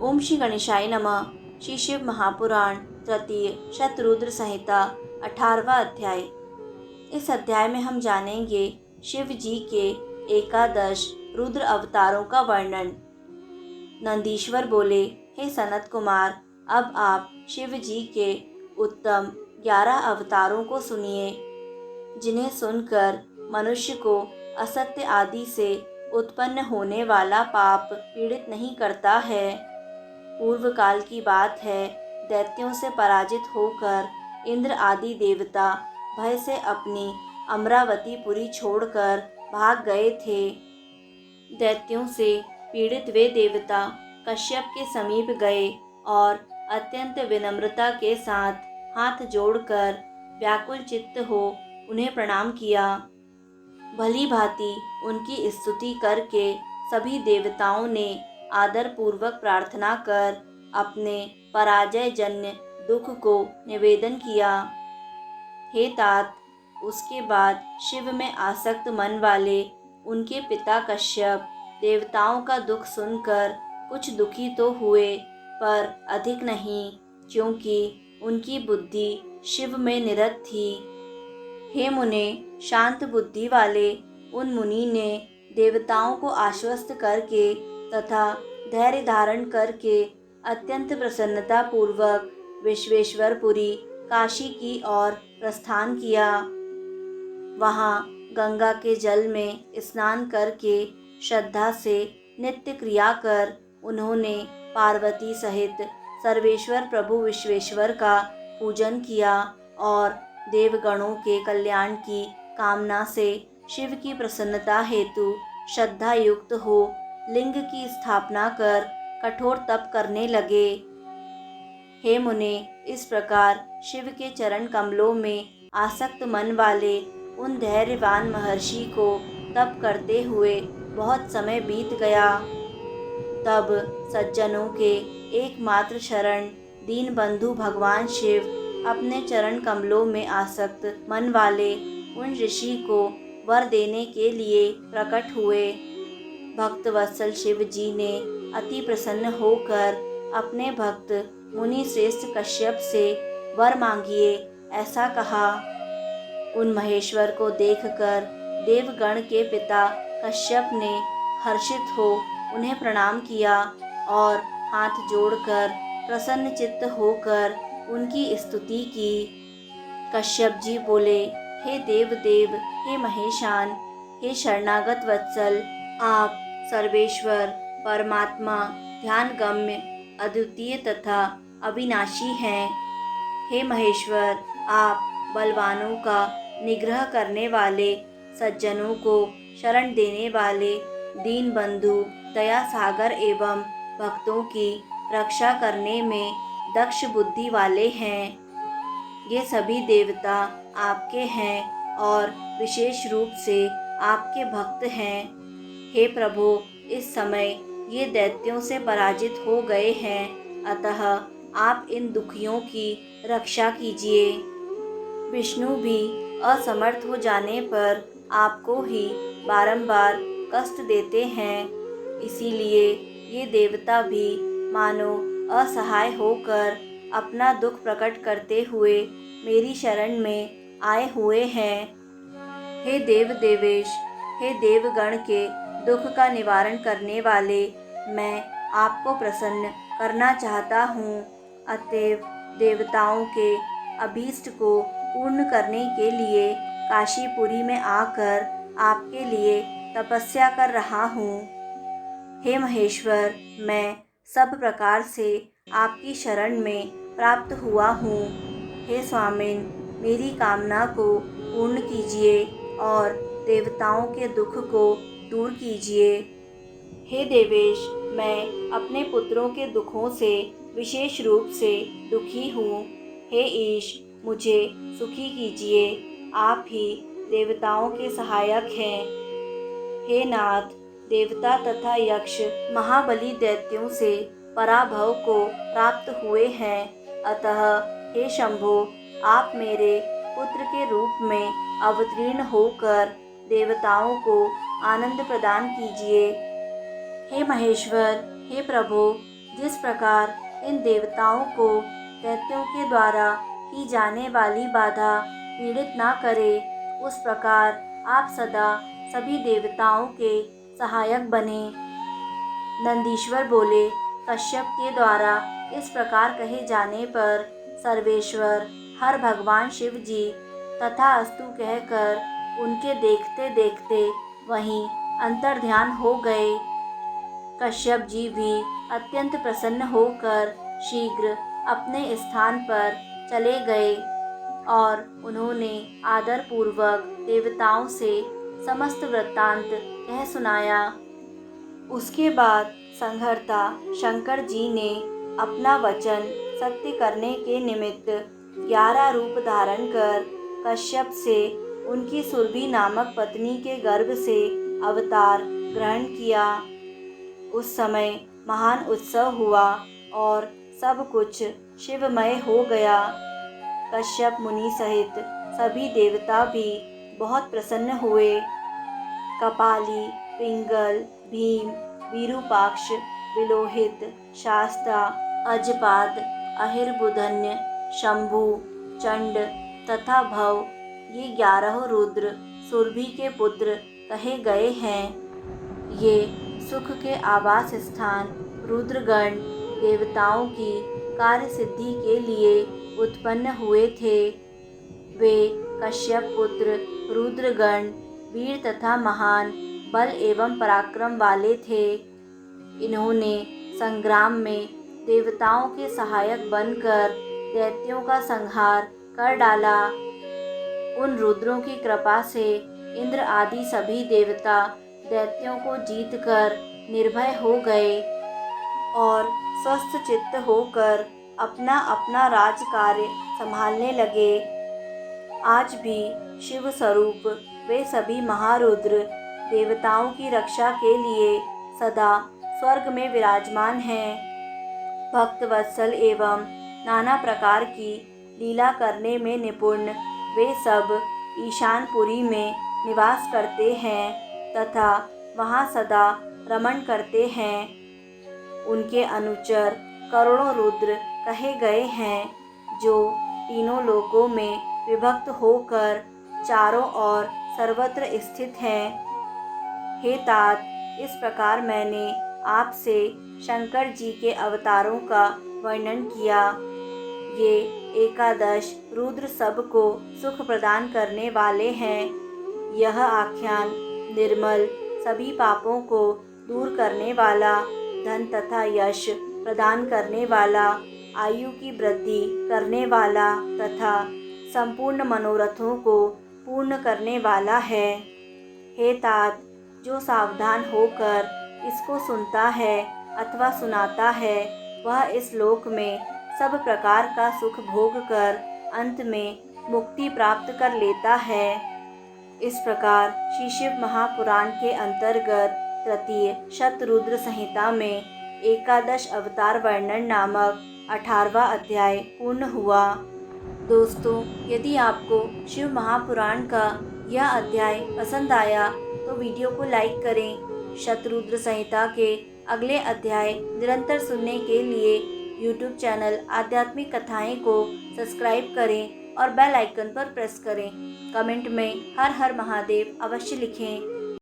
ओम श्री गणेशाय नमः। श्री शिव महापुराण तृतीय शतरुद्र संहिता 18वां अध्याय। इस अध्याय में हम जानेंगे शिव जी के एकादश रुद्र अवतारों का वर्णन। नंदीश्वर बोले, हे सनत कुमार, अब आप शिव जी के उत्तम 11 अवतारों को सुनिए, जिन्हें सुनकर मनुष्य को असत्य आदि से उत्पन्न होने वाला पाप पीड़ित नहीं करता है। पूर्व काल की बात है, दैत्यों से पराजित होकर इंद्र आदि देवता भय से अपनी अमरावतीपुरी छोड़कर भाग गए थे। दैत्यों से पीड़ित वे देवता कश्यप के समीप गए और अत्यंत विनम्रता के साथ हाथ जोड़कर व्याकुल चित्त हो उन्हें प्रणाम किया। भली भांति उनकी स्तुति करके सभी देवताओं ने आदर पूर्वक प्रार्थना कर अपने पराजय जन्य दुख को निवेदन किया। हे तात, उसके बाद शिव में आसक्त मन वाले उनके पिता कश्यप देवताओं का दुख सुनकर कुछ दुखी तो हुए, पर अधिक नहीं, क्योंकि उनकी बुद्धि शिव में निरत थी। हे मुने, शांत बुद्धि वाले उन मुनि ने देवताओं को आश्वस्त करके तथा धैर्य धारण करके अत्यंत प्रसन्नता पूर्वक विश्वेश्वरपुरी काशी की ओर प्रस्थान किया। वहाँ गंगा के जल में स्नान करके श्रद्धा से नित्य क्रिया कर उन्होंने पार्वती सहित सर्वेश्वर प्रभु विश्वेश्वर का पूजन किया और देवगणों के कल्याण की कामना से शिव की प्रसन्नता हेतु श्रद्धा युक्त हो लिंग की स्थापना कर कठोर तप करने लगे। हे मुने, इस प्रकार शिव के चरण कमलों में आसक्त मन वाले उन धैर्यवान महर्षि को तप करते हुए बहुत समय बीत गया। तब सज्जनों के एकमात्र शरण दीन बंधु भगवान शिव अपने चरण कमलों में आसक्त मन वाले उन ऋषि को वर देने के लिए प्रकट हुए। भक्त वत्सल शिव जी ने अति प्रसन्न होकर अपने भक्त मुनि श्रेष्ठ कश्यप से वर मांगिए, ऐसा कहा। उन महेश्वर को देखकर देवगण के पिता कश्यप ने हर्षित हो उन्हें प्रणाम किया और हाथ जोड़कर प्रसन्न चित्त होकर उनकी स्तुति की। कश्यप जी बोले, हे देव, हे महेशान, हे शरणागत वत्सल, आप सर्वेश्वर परमात्मा ध्यानगम्य अद्वितीय तथा अविनाशी हैं। हे महेश्वर, आप बलवानों का निग्रह करने वाले, सज्जनों को शरण देने वाले, दीन बंधु, दया सागर एवं भक्तों की रक्षा करने में दक्ष बुद्धि वाले हैं। ये सभी देवता आपके हैं और विशेष रूप से आपके भक्त हैं। हे प्रभु, इस समय ये दैत्यों से पराजित हो गए हैं, अतः आप इन दुखियों की रक्षा कीजिए। विष्णु भी असमर्थ हो जाने पर आपको ही बारंबार कष्ट देते हैं, इसीलिए ये देवता भी मानो असहाय होकर अपना दुख प्रकट करते हुए मेरी शरण में आए हुए हैं। हे देव देवेश, हे देवगण के दुख का निवारण करने वाले, मैं आपको प्रसन्न करना चाहता हूँ। अतएव देवताओं के अभीष्ट को पूर्ण करने के लिए काशीपुरी में आकर आपके लिए तपस्या कर रहा हूँ। हे महेश्वर, मैं सब प्रकार से आपकी शरण में प्राप्त हुआ हूँ। हे स्वामिन, मेरी कामना को पूर्ण कीजिए और देवताओं के दुख को दूर कीजिए। हे देवेश, मैं अपने पुत्रों के दुखों से विशेष रूप से दुखी हूँ। हे ईश, मुझे सुखी कीजिए, आप ही देवताओं के सहायक हैं। हे नाथ, देवता तथा यक्ष महाबली दैत्यों से पराभव को प्राप्त हुए हैं, अतः हे शंभो, आप मेरे पुत्र के रूप में अवतीर्ण होकर देवताओं को आनंद प्रदान कीजिए। हे महेश्वर, हे प्रभु, जिस प्रकार इन देवताओं को दैत्यों के द्वारा की जाने वाली बाधा पीड़ित ना करे, उस प्रकार आप सदा सभी देवताओं के सहायक बने। नंदीश्वर बोले, कश्यप के द्वारा इस प्रकार कहे जाने पर सर्वेश्वर हर भगवान शिव जी तथास्तु कहकर उनके देखते देखते वहीं अंतर्ध्यान हो गए। कश्यप जी भी अत्यंत प्रसन्न होकर शीघ्र अपने स्थान पर चले गए और उन्होंने आदर पूर्वक देवताओं से समस्त वृत्तांत कह सुनाया। उसके बाद संहर्ता शंकर जी ने अपना वचन सत्य करने के निमित्त 11 रूप धारण कर कश्यप से उनकी सुरभि नामक पत्नी के गर्भ से अवतार ग्रहण किया। उस समय महान उत्सव हुआ और सब कुछ शिवमय हो गया। कश्यप मुनि सहित सभी देवता भी बहुत प्रसन्न हुए। कपाली, पिंगल, भीम, विरूपाक्ष, विलोहित, शास्ता, अजपाद, अहिर्बुधन्य, शंभु, चंड तथा भव ये 11 रुद्र सुरभि के पुत्र कहे गए हैं। ये सुख के आवास स्थान रुद्रगण देवताओं की कार्य सिद्धि के लिए उत्पन्न हुए थे। वे कश्यप पुत्र रुद्रगण वीर तथा महान बल एवं पराक्रम वाले थे। इन्होंने संग्राम में देवताओं के सहायक बनकर दैत्यों का संहार कर डाला। उन रुद्रों की कृपा से इंद्र आदि सभी देवता दैत्यों को जीतकर निर्भय हो गए और स्वस्थ चित्त होकर अपना अपना राज कार्य संभालने लगे। आज भी शिव स्वरूप वे सभी महारुद्र देवताओं की रक्षा के लिए सदा स्वर्ग में विराजमान हैं। भक्त वत्सल एवं नाना प्रकार की लीला करने में निपुण वे सब ईशानपुरी में निवास करते हैं तथा वहाँ सदा रमण करते हैं। उनके अनुचर करोड़ों रुद्र कहे गए हैं, जो तीनों लोकों में विभक्त होकर चारों ओर सर्वत्र स्थित हैं। हे तात, इस प्रकार मैंने आपसे शंकर जी के अवतारों का वर्णन किया। ये 11 रुद्र सबको सुख प्रदान करने वाले हैं। यह आख्यान निर्मल, सभी पापों को दूर करने वाला, धन तथा यश प्रदान करने वाला, आयु की वृद्धि करने वाला तथा संपूर्ण मनोरथों को पूर्ण करने वाला है। हे तात, जो सावधान होकर इसको सुनता है अथवा सुनाता है, वह इस लोक में सब प्रकार का सुख भोग कर अंत में मुक्ति प्राप्त कर लेता है। इस प्रकार श्री शिव महापुराण के अंतर्गत तृतीय शतरुद्र संहिता में 11 अवतार वर्णन नामक 18वां अध्याय पूर्ण हुआ। दोस्तों, यदि आपको शिव महापुराण का यह अध्याय पसंद आया तो वीडियो को लाइक करें। शतरुद्र संहिता के अगले अध्याय निरंतर सुनने के लिए YouTube चैनल आध्यात्मिक कथाएं को सब्सक्राइब करें और बेल आइकन पर प्रेस करें। कमेंट में हर हर महादेव अवश्य लिखें।